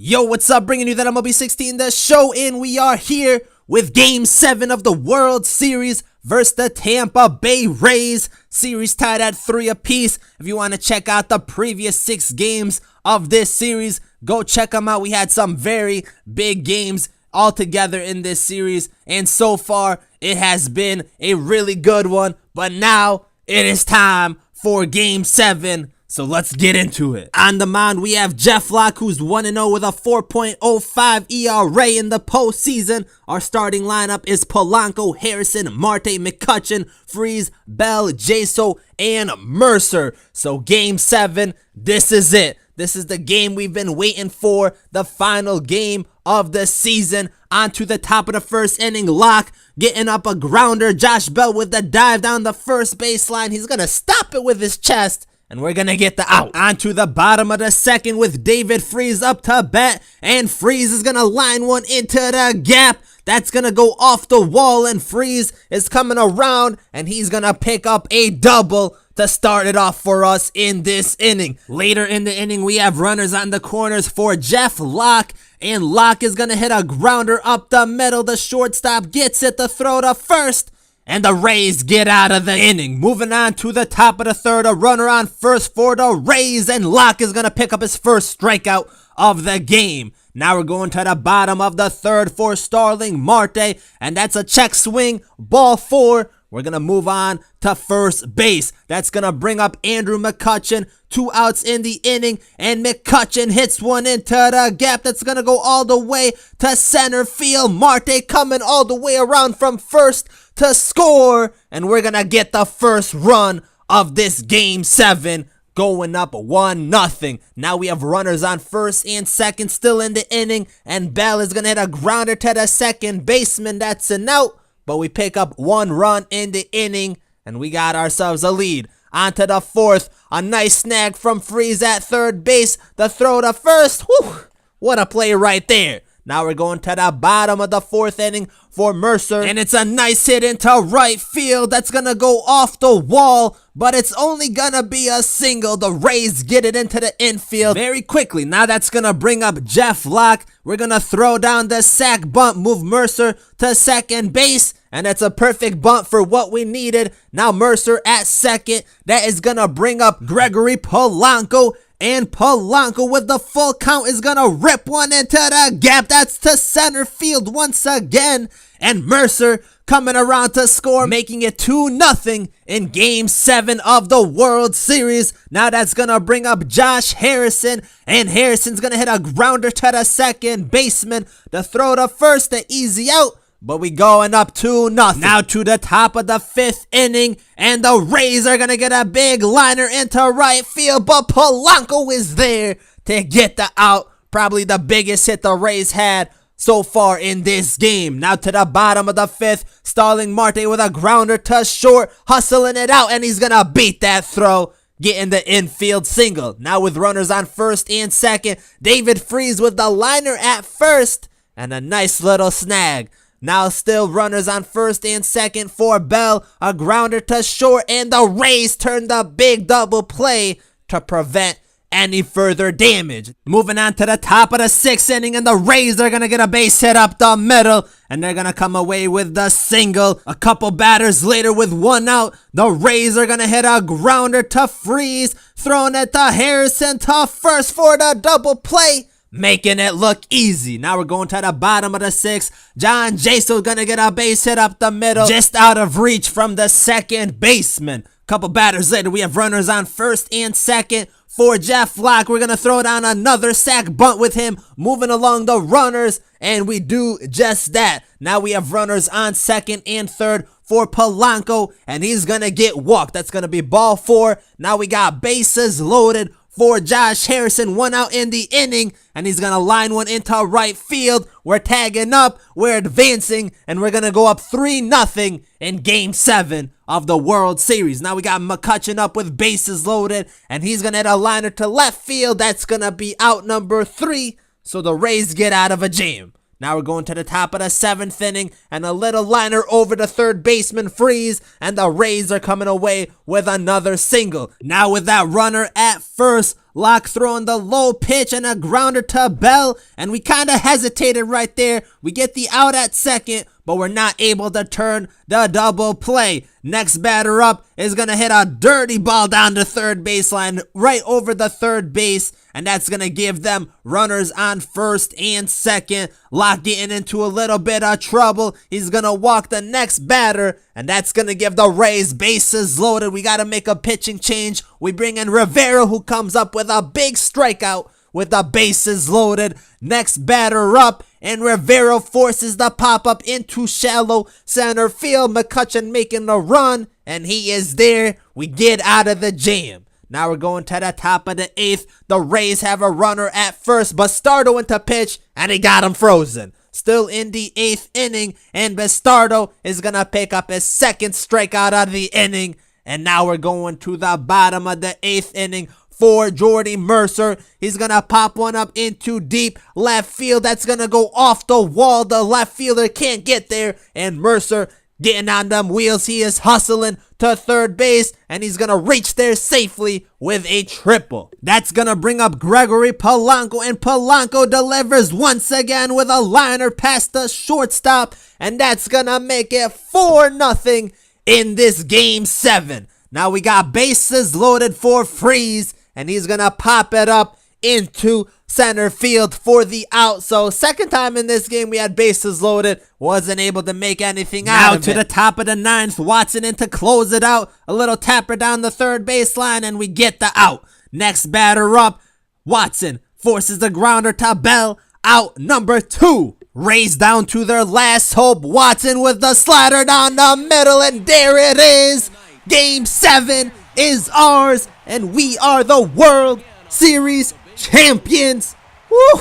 Yo, what's up? Bringing you that MLB 16 the show, and we are here with Game 7 of the World Series versus the Tampa Bay Rays. Series tied at 3 apiece. If you want to check out the previous 6 games of this series, go check them out. We had some very big games all together in this series, and so far it has been a really good one. But now it is time for Game 7. So let's get into it. On the mound, we have J.Locke, who's 1-0 with a 4.05 ERA in the postseason. Our starting lineup is Polanco, Harrison, Marte, McCutchen, Freese, Bell, J.Jaso, and Mercer. So Game 7, this is it. This is the game we've been waiting for, the final game of the season. On to the top of the first inning, Locke getting up a grounder. J.Bell with the dive down the first baseline. He's going to stop it with his chest, and we're gonna get the out. On to the bottom of the second with D.Freese up to bat, and Freese is gonna line one into the gap. That's gonna go off the wall, and Freese is coming around, and he's gonna pick up a double to start it off for us in this inning. Later in the inning, we have runners on the corners for J.Locke, and Locke is gonna hit a grounder up the middle. The shortstop gets it to throw to first, and the Rays get out of the inning. Moving on to the top of the third, a runner on first for the Rays, and Locke is going to pick up his first strikeout of the game. Now we're going to the bottom of the third for Starling Marte, and that's a check swing, ball 4. We're going to move on to first base. That's going to bring up Andrew McCutchen. 2 outs in the inning, and McCutchen hits one into the gap. That's going to go all the way to center field. Marte coming all the way around from first to score, and we're going to get the first run of this Game 7, going up 1-0. Now we have runners on first and second still in the inning, and Bell is going to hit a grounder to the second baseman. That's an out, but we pick up 1 run in the inning, and we got ourselves a lead. On to the fourth, a nice snag from Freese at third base. The throw to first, whew, what a play right there. Now we're going to the bottom of the fourth inning for Mercer, and it's a nice hit into right field. That's going to go off the wall, but it's only going to be a single. The Rays get it into the infield very quickly. Now that's going to bring up J.Locke. We're going to throw down the sac bunt, move Mercer to second base, and that's a perfect bunt for what we needed. Now Mercer at second. That is going to bring up Gregory Polanco, and Polanco with the full count is going to rip one into the gap. That's to center field once again. And Mercer coming around to score, making it 2-0 in Game 7 of the World Series. Now that's going to bring up J.Harrison, and Harrison's going to hit a grounder to the second baseman. The throw to first, the easy out. But we going up 2-0. Now to the top of the 5th inning, and the Rays are going to get a big liner into right field, but Polanco is there to get the out. Probably the biggest hit the Rays had so far in this game. Now to the bottom of the 5th, Starling Marte with a grounder to short, hustling it out, and he's going to beat that throw, getting the infield single. Now with runners on first and second, D.Freese with the liner at first, and a nice little snag. Now still runners on first and second for Bell, a grounder to short, and the Rays turn the big double play to prevent any further damage. Moving on to the top of the 6th inning, and the Rays are going to get a base hit up the middle, and they're going to come away with the single. A couple batters later with 1 out, the Rays are going to hit a grounder to Freese, throwing it to Harrison to first for the double play, making it look easy. Now we're going to the bottom of the 6th. J.Jaso gonna get a base hit up the middle, just out of reach from the second baseman. Couple batters later, we have runners on first and second for J.Locke. We're gonna throw down another sac bunt with him, moving along the runners, and we do just that. Now we have runners on second and third for Polanco, and he's gonna get walked. That's gonna be ball 4. Now we got bases loaded for J.Harrison, 1 out in the inning, and he's gonna line one into right field. We're tagging up, we're advancing, and we're gonna go up 3-0 in Game 7 of the World Series. Now we got McCutchen up with bases loaded, and he's gonna hit a liner to left field. That's gonna be out number 3, so the Rays get out of a jam. Now we're going to the top of the 7th inning, and a little liner over the third baseman Freese, and the Rays are coming away with another single. Now with that runner at first, Locke throwing the low pitch and a grounder to Bell, and we kind of hesitated right there. We get the out at second, but we're not able to turn the double play. Next batter up is going to hit a dirty ball down the third baseline, right over the third base, and that's going to give them runners on first and second. Locke getting into a little bit of trouble. He's going to walk the next batter, and that's going to give the Rays bases loaded. We got to make a pitching change. We bring in Rivera, who comes up with a big strikeout with the bases loaded. Next batter up, and Rivera forces the pop-up into shallow center field. McCutchen making the run, and he is there. We get out of the jam. Now we're going to the top of the 8th. The Rays have a runner at first. Bastardo went to pitch, and he got him frozen. Still in the 8th inning, and Bastardo is going to pick up his second strikeout of the inning. And now we're going to the bottom of the 8th inning for J.Mercer. He's going to pop one up into deep left field. That's going to go off the wall. The left fielder can't get there, and Mercer getting on them wheels. He is hustling to third base, and he's going to reach there safely with a triple. That's going to bring up G.Polanco, and Polanco delivers once again with a liner past the shortstop, and that's going to make it 4-0 in this Game 7. Now we got bases loaded for Freese, and he's going to pop it up into center field for the out. So second time in this game we had bases loaded, wasn't able to make anything out of it. Now to the top of the 9th, Watson in to close it out, a little tapper down the third baseline, and we get the out. Next batter up, Watson forces the grounder to Bell, out number 2. Rays down to their last hope. Watson with the slider down the middle, and there it is. Game 7 is ours, and we are the World Series champions. Woo!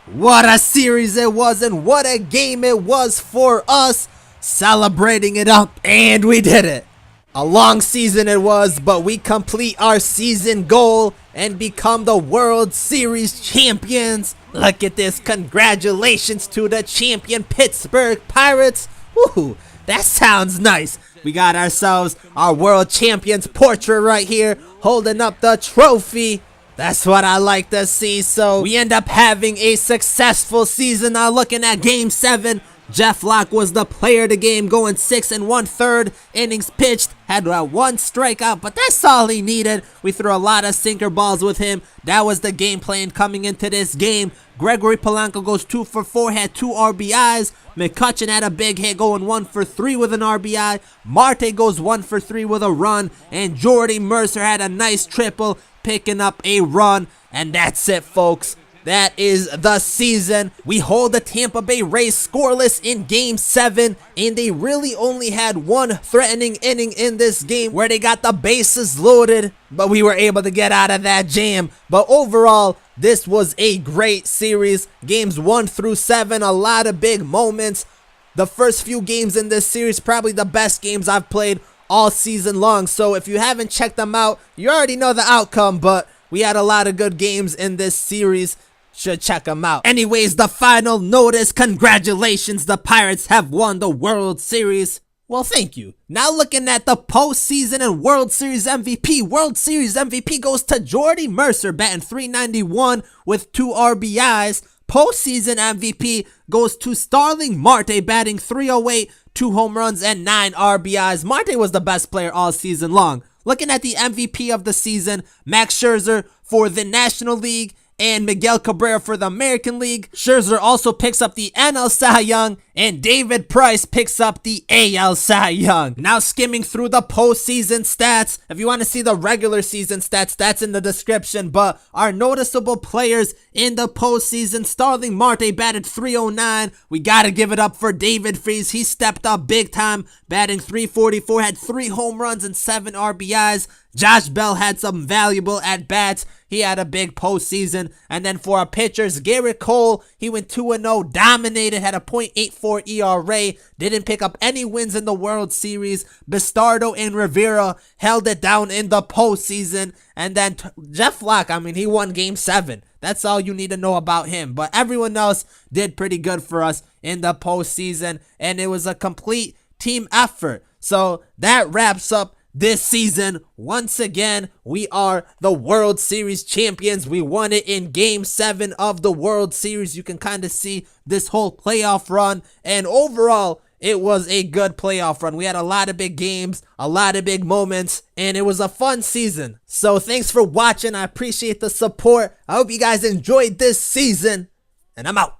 What a series it was, and what a game it was for us. Celebrating it up, and we did it. A long season it was, but we complete our season goal and become the World Series champions. Look at this. Congratulations to the champion Pittsburgh Pirates. Woo! That sounds nice. We got ourselves our world champions portrait right here, holding up the trophy. That's what I like to see. So we end up having a successful season. Now looking at Game 7, J.Locke was the player of the game, going 6 1/3 innings pitched, had one strikeout, but that's all he needed. We threw a lot of sinker balls with him. That was the game plan coming into this game. G.Polanco goes 2 for 4, had 2 RBIs. McCutchen had a big hit, going 1 for 3 with an RBI. Marte goes 1 for 3 with a run, and J.Mercer had a nice triple, picking up a run. And that's it, folks. That is the season. We hold the Tampa Bay Rays scoreless in Game 7, and they really only had one threatening inning in this game where they got the bases loaded, but we were able to get out of that jam. But overall, this was a great series. Games 1 through 7, a lot of big moments. The first few games in this series, probably the best games I've played all season long. So if you haven't checked them out, you already know the outcome, but we had a lot of good games in this series. Should check them out. Anyways, the final notice. Congratulations, the Pirates have won the World Series. Well, thank you. Now looking at the postseason and World Series MVP. World Series MVP goes to J.Mercer, batting .391 with 2 RBIs. Postseason MVP goes to Starling Marte, batting .308, 2 home runs and 9 RBIs. Marte was the best player all season long. Looking at the MVP of the season, Max Scherzer for the National League and Miguel Cabrera for the American League. Scherzer also picks up the NL Cy Young, and David Price picks up the AL Cy Young. Now skimming through the postseason stats. If you want to see the regular season stats, that's in the description. But our noticeable players in the postseason: Starling Marte batted .309. We gotta give it up for D.Freese. He stepped up big time, batting .344, had 3 home runs and 7 RBIs. Josh Bell had some valuable at-bats. He had a big postseason. And then for our pitchers, J.Cole, he went 2-0, dominated, had a .84 ERA, didn't pick up any wins in the World Series. Bastardo and Rivera held it down in the postseason. And then J.Locke, I mean, he won Game 7. That's all you need to know about him. But everyone else did pretty good for us in the postseason, and it was a complete team effort. So that wraps up this season. Once again, we are the World Series champions. We won it in Game 7 of the World Series. You can kind of see this whole playoff run, and overall, it was a good playoff run. We had a lot of big games, a lot of big moments, and it was a fun season. So thanks for watching. I appreciate the support. I hope you guys enjoyed this season, and I'm out.